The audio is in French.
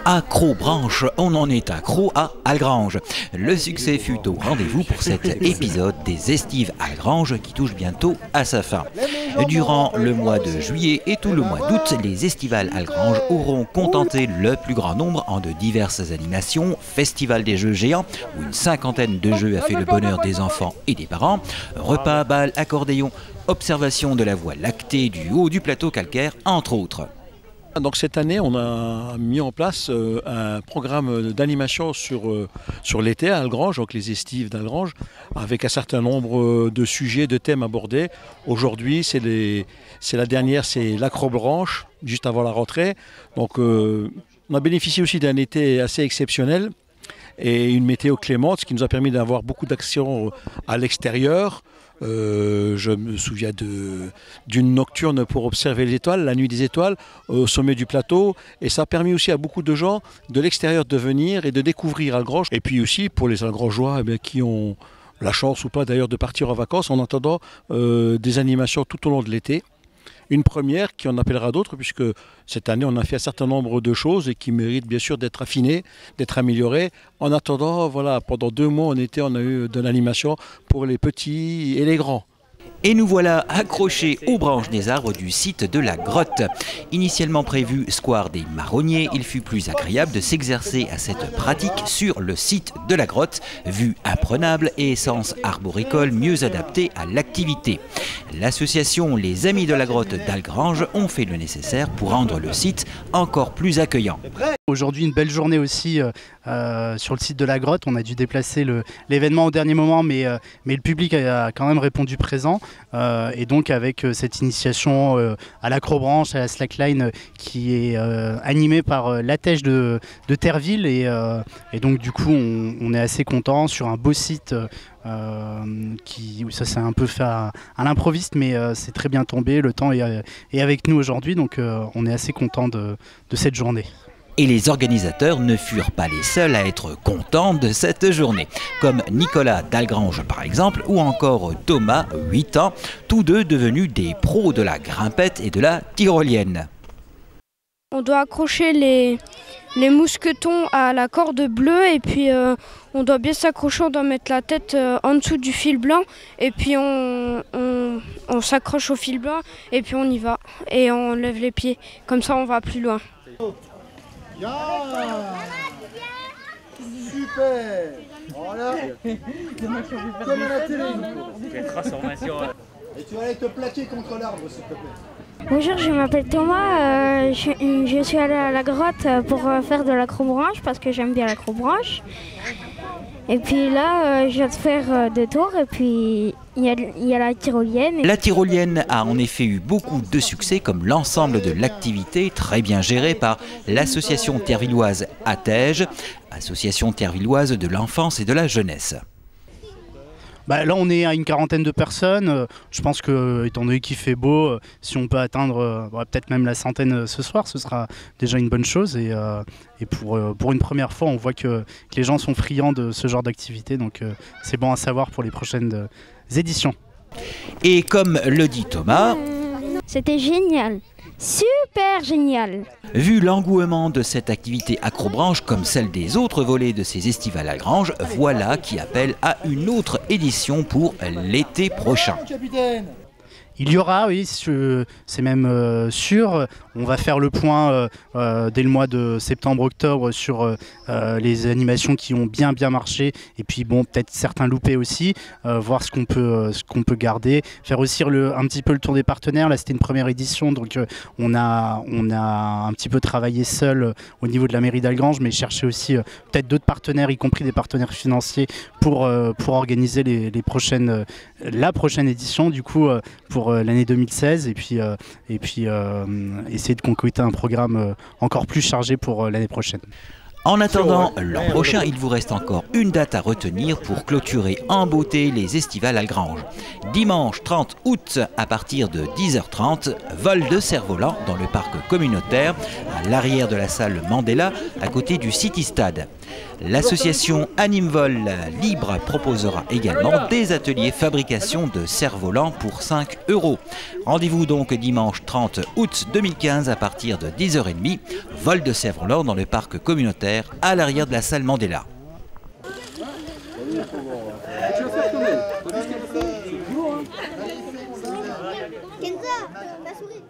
Accrobranche, on en est accro à Algrange. Le succès fut au rendez-vous pour cet épisode des Estives Algrange qui touche bientôt à sa fin. Durant le mois de juillet et tout le mois d'août, les Estivales Algrange auront contenté le plus grand nombre en de diverses animations, festival des jeux géants où une cinquantaine de jeux a fait le bonheur des enfants et des parents, repas, bal, accordéon, observation de la voie lactée du haut du plateau calcaire, entre autres. Donc cette année, on a mis en place un programme d'animation sur l'été à Algrange, donc les Estives d'Algrange, avec un certain nombre de sujets, de thèmes abordés. Aujourd'hui, c'est la dernière, c'est l'Accrobranche, juste avant la rentrée. Donc on a bénéficié aussi d'un été assez exceptionnel et une météo clémente, ce qui nous a permis d'avoir beaucoup d'actions à l'extérieur. Je me souviens d'une nocturne pour observer les étoiles, la nuit des étoiles, au sommet du plateau. Et ça a permis aussi à beaucoup de gens de l'extérieur de venir et de découvrir Algrange. Et puis aussi pour les Algrangeois qui ont la chance ou pas d'ailleurs de partir en vacances en attendant des animations tout au long de l'été. Une première qui en appellera d'autres, puisque cette année on a fait un certain nombre de choses et qui méritent bien sûr d'être affinées, d'être améliorées. En attendant, voilà, pendant 2 mois en été, on a eu de l'animation pour les petits et les grands. Et nous voilà accrochés aux branches des arbres du site de la grotte. Initialement prévu square des Marronniers, il fut plus agréable de s'exercer à cette pratique sur le site de la grotte, vue imprenable et essence arboricole mieux adaptée à l'activité. L'association Les Amis de la grotte d'Algrange ont fait le nécessaire pour rendre le site encore plus accueillant. Aujourd'hui, une belle journée aussi sur le site de la grotte. On a dû déplacer l'événement au dernier moment, mais le public a quand même répondu présent. Et donc avec cette initiation à l'Accrobranche, à la slackline qui est animée par l'Atèche de Terreville. Et donc du coup, on est assez content sur un beau site. Où ça s'est un peu fait à l'improviste, mais c'est très bien tombé. Le temps est avec nous aujourd'hui, donc on est assez content de cette journée. Et les organisateurs ne furent pas les seuls à être contents de cette journée, comme Nicolas d'Algrange par exemple, ou encore Thomas, 8 ans, tous deux devenus des pros de la grimpette et de la tyrolienne. On doit accrocher les mousquetons à la corde bleue et puis on doit bien s'accrocher, on doit mettre la tête en dessous du fil blanc et puis on s'accroche au fil blanc et puis on y va et on lève les pieds, comme ça on va plus loin. Bien. Super. Voilà. Comme à la télé. Et tu vas aller te plaquer contre l'arbre, s'il te plaît. Bonjour, je m'appelle Thomas. Je suis allé à la grotte pour faire de l'accrobranche parce que j'aime bien l'accrobranche. Et puis là, je viens de faire 2 tours et puis il y a la tyrolienne. La tyrolienne a en effet eu beaucoup de succès comme l'ensemble de l'activité très bien gérée par l'association tervilloise Atège, association tervilloise de l'enfance et de la jeunesse. Là, on est à une 40aine de personnes. Je pense que, étant donné qu'il fait beau, si on peut atteindre peut-être même la 100aine ce soir, ce sera déjà une bonne chose. Et pour une première fois, on voit que les gens sont friands de ce genre d'activité. Donc, c'est bon à savoir pour les prochaines éditions. Et comme le dit Thomas, c'était génial. Super génial! Vu l'engouement de cette activité accrobranche comme celle des autres volets de ces Estivales Algrange, voilà qui appelle à une autre édition pour l'été prochain. Il y aura, oui, c'est même sûr. On va faire le point dès le mois de septembre-octobre sur les animations qui ont bien marché et puis bon, peut-être certains loupés aussi, voir ce qu'on peut garder, faire aussi un petit peu le tour des partenaires. Là, c'était une première édition, donc on a un petit peu travaillé seul au niveau de la mairie d'Algrange, mais chercher aussi peut-être d'autres partenaires, y compris des partenaires financiers, pour organiser la prochaine édition du coup pour l'année 2016 et puis essayer de concocter un programme encore plus chargé pour l'année prochaine. En attendant l'an prochain, il vous reste encore une date à retenir pour clôturer en beauté les Estivales Algrange. Dimanche 30 août à partir de 10h30, vol de cerf-volant dans le parc communautaire à l'arrière de la salle Mandela à côté du City Stade. L'association Animvol Libre proposera également des ateliers fabrication de cerfs-volants pour 5 €. Rendez-vous donc dimanche 30 août 2015 à partir de 10h30, vol de cerfs-volants dans le parc communautaire à l'arrière de la salle Mandela. Kenza, la souris.